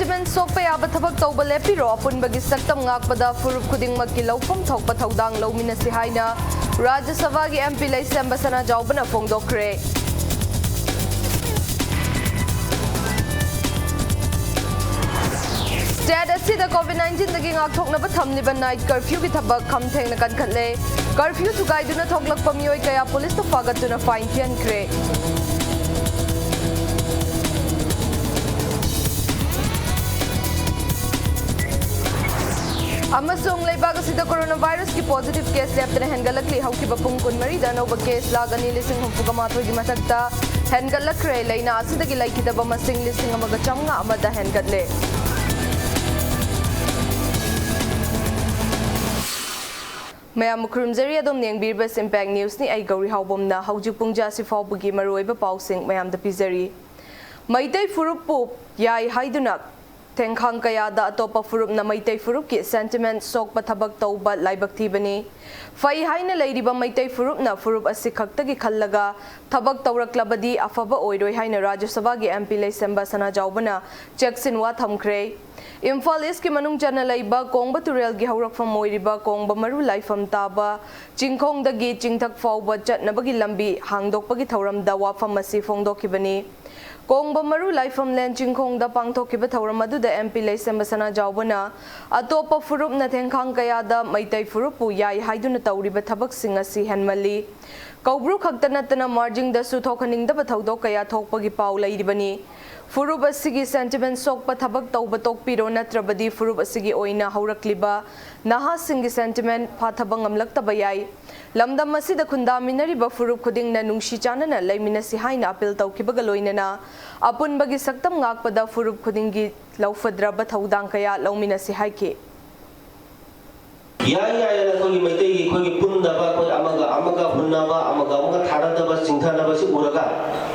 sentiment sokpa yaba thabak tawba lepiro apunbagi saktam ngakpada furup khudingmakki lawfam thokpa thodang lawminasi haina Rajya Sabha gi MP Laisamba Sana Jaubana fongdokre State asida COVID-19 dagi ngakthoknaba thamliba night curfew gi thabak khamthengna kankhatle curfew thugaiduna thoklakpa miyoi kaya police to fagatuna fine thiankre Amasung Laibag asida coronavirus ki positive case leptana hengalakli haukiba pung kunmari da anoba case lagani lising humpugamathoi gi mathakta hengalakre leina asida gi laikidaba masing lising amaga chamnga amada hengatle Mayam Krumzari adom nengbirba Impact News ni ai gauri haubomna haujuk pungja si fawbugi maroiba pausing mayam da pizari Maitai furupu yai haidunak Tengkhang kaya da atopa furup na Maitai furup ki sentiment sok pathabak tauba laibak thibani fai haina leiriba Maitai furup na furup asi khaktagi khallaga thabak tawraklabadi afaba oiroi haina Rajya Sabha gi MP Laisamba Sana Jaubana Jackson wa thamkhre Imphal East ki manung chana laiba Kongba Turel gi haurakfam moiriba Kongba maru laifam taba Chingkhong dagi chingthak fawba chatnabagi lambi hangdokpagi thauram da wafam asi fongdokibani Kongba maru laifam len Chingkhong da pangthokiba thauram adu da MP Laisamba Sana Jaubana atopa furup na Tengkhang kaya da Maitai furupu yai haiduna tawriba thabak sing asi henmali Kaubru khakta natana marging da su thokhaningdaba thaudok kaya thokpagi paw lairibani Furup asigi sentiment sokpa thabak tawba tokpiro natrabadi furup asigi oina haurakliba naha singi sentiment phathaba ngamlaktaba yai lamdam asida khundaminariba furup khudingna nungshi chanana laiminasi haina appeal tawkibaga loinana apunbagi saktam ngakpada furup khudingi lawfadraba thaudang kaya lawminasi haike Yaya na koi Maitai koi pundaba koi amaga hunnaba amaga tharadaba singthanaba si uraga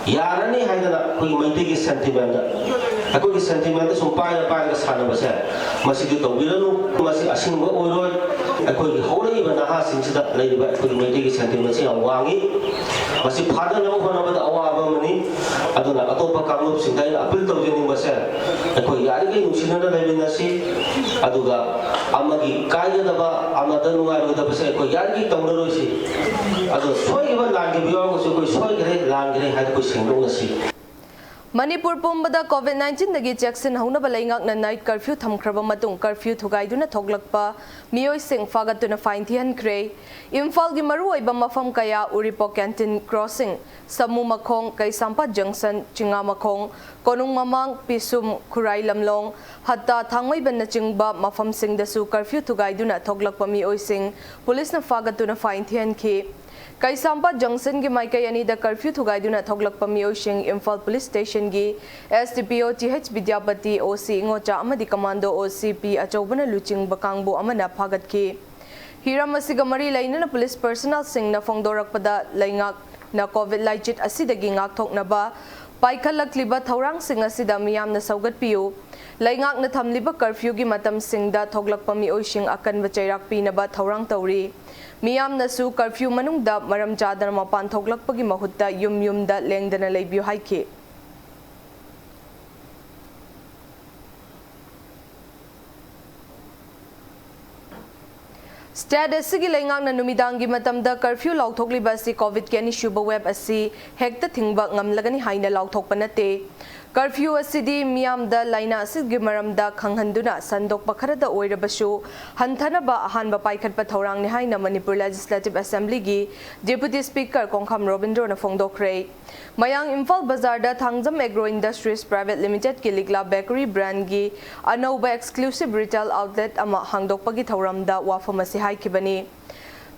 yarani haidana koi Maitai ki sentiment akoi ki sentiment sum paina sanaba se masigi tawbiranu masi asingba oiroi akoi ki hauraiba naha singsida leiba koi Maitai ki sentiment si awangi masi phadana honaba da awaba mani aduna atopa kangup singdai appeal tawjeni base akoi yari ki nushinana leibinasi aduga amagi kaidaba amada nuai da base ko yargi tawroi si ado soiba langi biyo ko ko soigre langre ha ko singdong si Manipur pumbada COVID-19 dagi Jackson hauna balaingak na night curfew thamkhraba matung curfew thugaiduna thoglakpa miyoi sing fagatuna fine thian kre Imphal gi maru oiba mafam kaya Uripo Canteen Crossing Samu Makhong Kaisampa Junction Chinga Makhong Konung Mamang Pisum Khurai Lamlong hatta thangmai ban na chingba mafam sing da su curfew thugaiduna thoglakpa miyoi sing police na fagatuna fine thian ki Kaisampa Junction gi maikai ani da curfew thugaiduna thoglakpa miyosing Imphal Police Station gi SDPO TH Vidyapati OC Ngocha amadi Commando OCP achobana luching bakangbu amana phagatki Hiram asiga mari lainana police personnel sing na fongdorakpada laingak na COVID laichit asidagi ngakthoknaba paikhalakliba thaurang sing asida miyamna saugatpiu laingak na thamliba curfew gi matam singda thoglakpa miyosing akanba chairak pinaba thaurang tawri Miyam nasu curfew manungda maram chadana mapan thoglakpagi mahutta yumda lengdana leibiu haike State asigi laingak na numidangi matamda curfew lauthokliba asi COVID kani shuba web asi hekta thingba ngamlagani haina lauthokpa nate Curfew asidi miyamda laina asigi maramda khanghanduna sandokpa kharada oirabasu hantanaba ahanba paikhatpa thorang ni haina Manipur Legislative Assembly gi Deputy Speaker Kongkham Robindro na fongdokre Mayang Imphal Bazar da Thangjam Agro Industries Private Limited ki Ligla Bakery brand gi anoba exclusive retail outlet ama hangdokpa gi thoramda wafamasi haikibani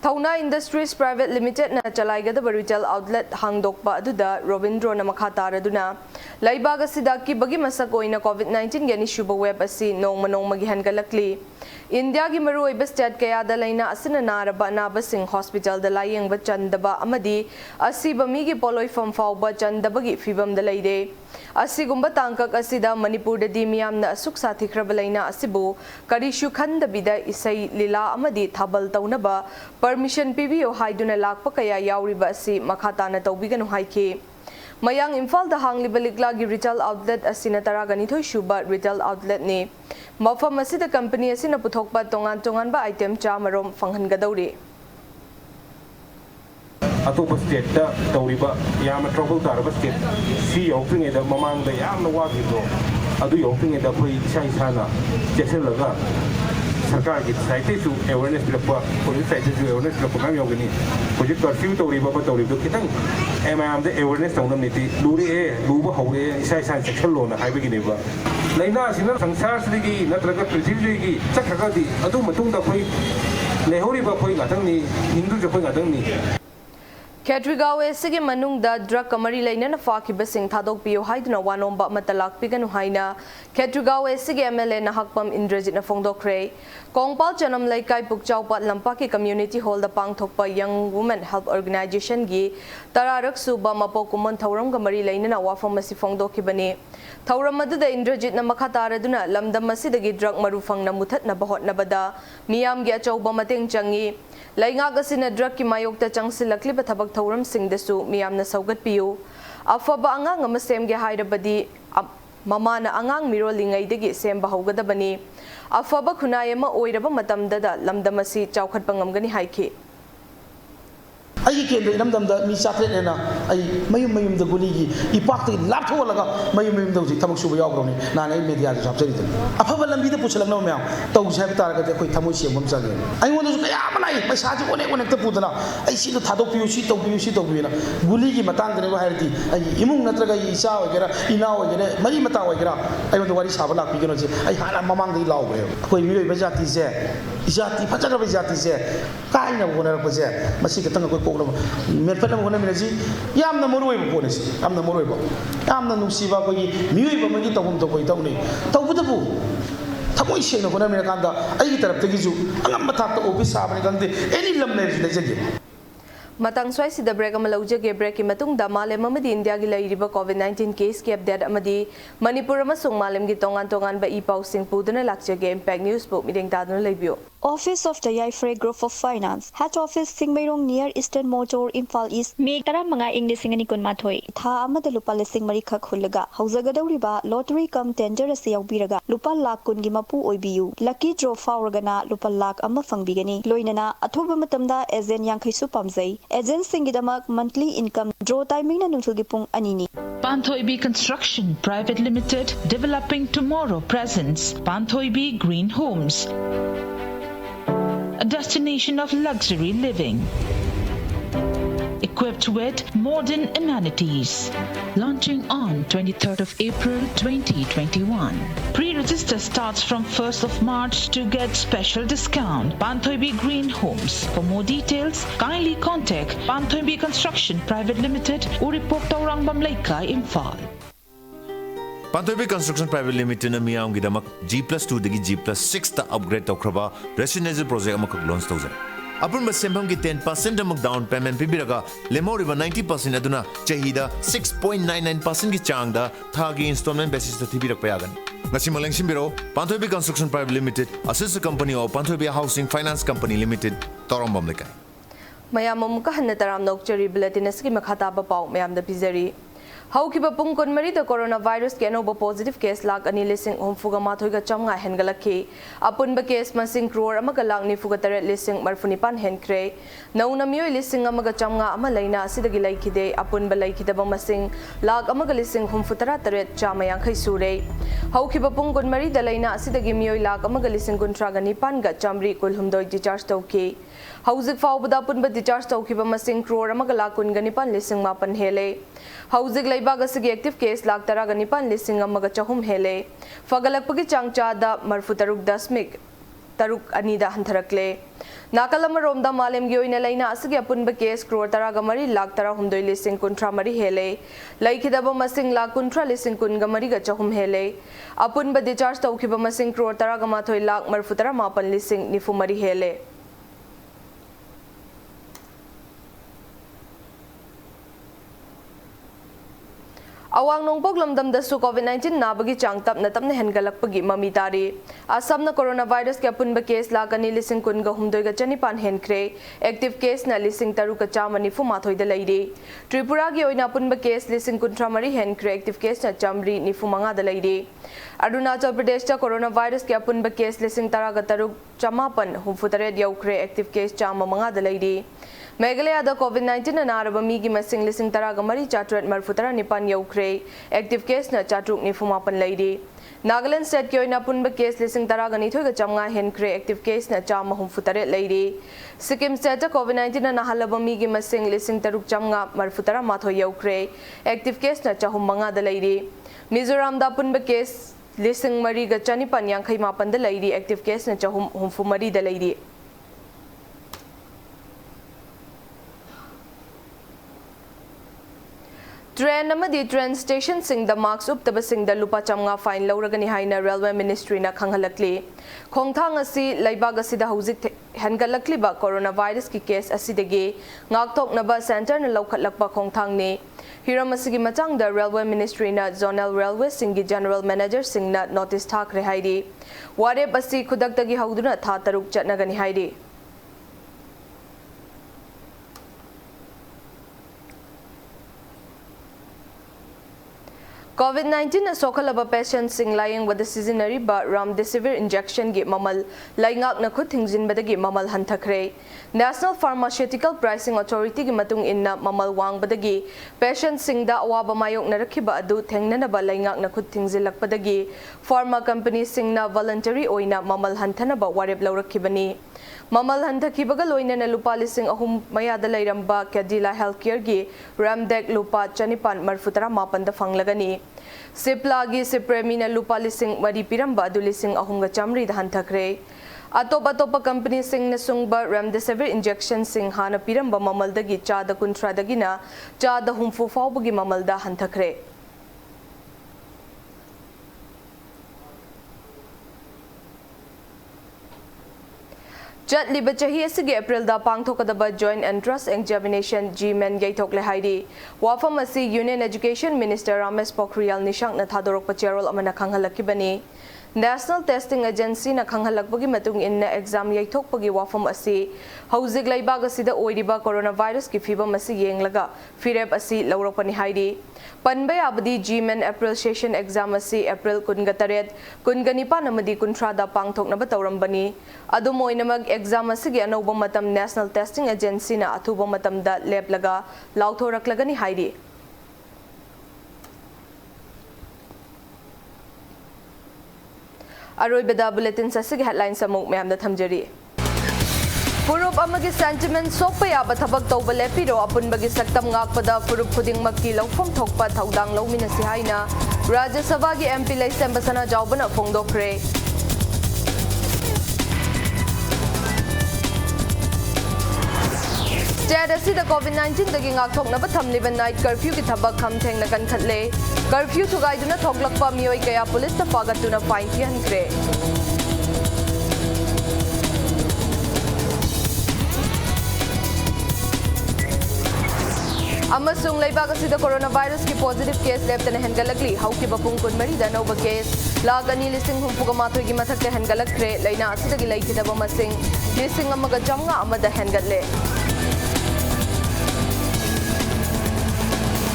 Thauna Industries Private Limited na chalaigadaba retail outlet hangdokpa aduda Robindro na makataraduna Laibag asida ki bagi masak oina COVID-19 gani shuba web asi nongmagi hangalakli India gi maru oiba state kaya da laina asina naraba anaba sing hospital da layeng ba chandaba amadi asiba mi gi poloi fam fawba chandaba gi fibam da laide asigumba tangkak asida Manipur da di miyamna asuk sathikhraba laina asibu karishu khandabida isai lila amadi thabal taunaba permission pibiyo haiduna lakpa kaya yauriba asi makhatana tawbiganu haike mayang Imphal da hangliba liklagi retail outlet asina taraganithoi suba retail outlet ni mafam asida company asina puthokpa tongan ba item chamarom phanghangadori atop state da tawriba yama trouble tarba state si yoping da mamang da yamna wagido adu yoping da koi sai sana cheselaga सरकार की site से awareness लपा police site से awareness लपा काम योगनी मुझे curfew तौरीबा तौरीबो खितंग MIM दे awareness तौनम नीति लूरे Luba हौरे इसा section loan हाइबगिनेबा लैना सिना संसार सिगी नत्रगा पृथ्वी की चखगदी अदु मतुंग दा कोई लेहोरीबा कोई गातंगनी हिंदू जो कोई गातंगनी Ketrigawe sige manung da drug kamari laina na fakiba sing thadok piyo haiduna wanomba matalak piganu haina Ketrigawe sige MLA na hakpam Indrajit na fongdokre Kongpal chanam laikai pukchawpat lampaki community hall da pangthokpa young women help organization gi tararak suba mapo kumon thauram kamari laina na wafam masi fongdokibani thauram madu da Indrajit na makataraduna lamdam masidagi drug marufang na muthat na bahot na bada miyam gi achawba mateng changi Lainga gasina drug ki mayok ta changsilakli ba thabak thauram singdasu miyamna saugat piyu afaba angang ama semge hairabadi mama na angang mirolingai degi semba haugadabani afaba khunai ama oiraba matamda da lamdamasi chawkhatpa ngamgani haiki आई केंद्र इनमदमदा मी चात्रेना आई मयुम the गुलीगी इपाक्ति लाथोलगा मयुम the हुजिक थबक सुबा यावग्रोनी नानै media जो साबजरिदन अफब लंबी the पुछलंगनो ma'am तौसे hub तारगते कोई थमोय सेमम जागे आई वोन जो कया बनाई पैसा जो ओने त पुदना आई सी द थादो पियु सी तौ पियना गुलीगी मतंग दने हायरती आई इमुंग नत्रगा इसा वगेरा इना वगेरा मरी मता वगेरा आई वोन वारी साबा लाक पिगनो जे आई हाना ममांग दि लावबे कोई मिलोय बजाती से इजाती फजरा बजाती से काइना वोनर पजे मसी के तंग कोई मेरफट होना मिलजी यामना मरुइब पोनेस यामना मरुइब यामना नुसीबा कोई मियुइब मगी तगुम तो कोई तौनी तौबदबु थमोय सेनो होना मिना कांदा आई तरफ तगिजु अंगम थात ऑफिस साबने गंदे एनी लम लेजगे Matang swai sida break ama laujage break ki matung da malem amadi India gi lairiba COVID-19 case ki update amadi Manipur amasung malem gi tongan ba ipau sing puduna lakjage impact news book mideng daduna leibio Office of the Yaifre Group of Finance, Head Office Singmairong near Eastern Motor, Imphal East, Meg tara mga English ngani kun mathoi. Tha amada lupa lising marikha khulaga. Hauzagadauriba lottery cum tender ase yaubiraga. Lupa lakh kun gi mapu oibiu. Lucky draw fauragana lupa lakh ama fangbigani. Loinana athoba matamda agent yankhai su pamjai. Agent singidamak monthly income draw timing na nungthul gi pung anini. Panthoibi Construction Private Limited, developing tomorrow presents Panthoibi Green Homes, a destination of luxury living, equipped with modern amenities. Launching on 23rd of April 2021. Pre-register starts from 1st of March to get special discount. Panthoibi Green Homes. For more details, kindly contact Panthoibi Construction Private Limited, Uripok Taurang Laika, Imphal. Panthoibi Construction Private Limited na miyam gidamak G+2 dagi G+6 ta upgrade tawkraba residential project amakak launch tawzai. Apun ba sembam gi 10% amak down payment pibiraga lemoriba 90% aduna chahida 6.99% gi changda thagi installment basis ta thibirak payagan. Ngasi maleng simbiro Panthoibi Construction Private Limited assistant company of Panthoibi Housing Finance Company Limited Torambam lekai. Mayam amuka hanna taram nokchari bulletin asigi makhata ba pau mayam da pizari Haukiba pung kunmari the coronavirus ke anoba positive case lak ani lising homfuga mathoi ga chamnga hengalaki apun ba case masing crore amaga lak ni fuga tare lising marfunipan henkre nauna mioi lising amaga chamnga ama laina asidagi laikide apun ba laikida ba masing lak amaga lising homfutara tare chamayang khai sure haukiba pung kunmari da laina asidagi mioi lak amaga lising kuntra ga nipan ga chamri kulhumdoi discharge tauki Hauzik faubada pun ba discharge taukiba masing crore amaga lak kun ga nipan lising mapan hele Hauzik laibaga sigi active case lak taraga nipan lising amaga chahum hele fagalakpagi changcha da marfutaruk dasmik taruk anida hantarakle nakalama romda malem gi oina laina asigi apunba case crore taraga mari lak tara humdoi lising kuntra mari hele laikidaba masing lak kuntra lising kun ga mari ga chahum hele apunba discharge taukiba masing crore taraga mathoi lak marfutara mapan lising nifu mari hele Awang nongpok lamdamdasu COVID-19 nabagi chang tapna tapna hengalakpagi mami tari. Asamna coronavirus ke punba case lakani lising kunga humdoiga chanipan henkre. Active case na lising taruka chamani fumathoida laide. Tripura gi oina punba case lising kuntramari henkre. Active case na chamri ni fumanga da laide. Arunachal Pradesh ta coronavirus ke punba case lising taraga taruk chamapan humfutare yaukre. Active case chama manga da laide. Meghalaya da COVID-19 na naraba migi masing lising taraga mari chatrat marfutara nipan yaukre. Active case na chatruk ni fumapan laide. Nagaland state ke oina punba case lising taraga nithoi ga chamnga henkre. Active case na chama humfutare laide. Sikkim state ta COVID-19 na nahalaba migi masing lising taruk chamnga marfutara mathoi yaukre. Active case na chahum manga da laide. Mizoram da punba case lising mari ga chanipan yangkhai mapan da laide. Active case na chahum humfu mari da laide. Train amadi train station sing the marks uptaba sing the lupa chamnga fine lauragani haina railway ministry na khanghalakli khongthang asi laibag asida hojik hangalakli ba coronavirus ki case asidagi ngakthok naba center na lokhatlakpa khongthang ne hiram asigi matang the railway ministry na zonal railway singi general manager sing na notice thakre haidi ware basi khudaktagi hauduna tha taruk chatnagani haidi COVID-19 na sokhalaba patient sing lying with the seasonary ba remdesivir injection gi mamal laingak na khut thingjin badagi mamal hanthakre National Pharmaceutical Pricing Authority gi matung inna mamal wang badagi patient sing da awaba mayok na rakhiba adu thengnana ba laingak na khut thingjilak badagi pharma company sing na voluntary oina mamal hanthana ba warep laurakhibani Mamal hanthakhibaga loinana lupa lising ahum mayada lairamba Cadila Healthcare gi Ramdek lupa chanipan marfutara mapanda fanglagani Sipla gi Sipremina lupa lising mari piramba adu lising ahum ga chamri da hanthakre Atopa company sing na sungba remdesivir injection sing hana piramba mamaldagi chada kuntradagina chada humfu fawbagi mamalda hanthakre Chatliba chahi asigi April da pangthokadaba joint entrance examination GMEN yaithokle haidi wafam asi Union Education Minister Ramesh Pokhriyal Nishank na thadorok pacharol amana khanghalakibani National Testing Agency na khanghalakbagi matung in na exam yaithokpagi wafam asi hojik laibag asida oiriba coronavirus ki fibam asi yenglaga firep asi lauropani haidi Panbay abadi GMEN April session exam asi April kungatare kunganipa namadi kuntrada pangthok na batawrambani adumoy na mag exam asi gi anoba matam National Testing Agency na athuba matam da leblaga lauthoraklagani haidi Aroibada bulletin sa sige headlines among mayam na thamjari Purup amagi sentiment sokpa yaba thabak tawba lepiro apun bagi saktam ngakpada purup khuding makki lawfam thokpa thaudang lawmina si haina Rajya Sabha gi MP laisem basana jawbana phongdokre State asida COVID-19 dagi ngakthok na bathamliban night curfew ki thabak khamtheng na kan khatle curfew thugaiduna thoklakpa miyoi kaya police ta pagatuna fine ki hankre Amasung laibag asida coronavirus ki positive case leptana hengalakli hauki bapung kunmari da noba case lagani lising humpuga mathoi gi mathakte hengalakre laina asida gi laikidaba masing lising amaga jamnga amada hengatle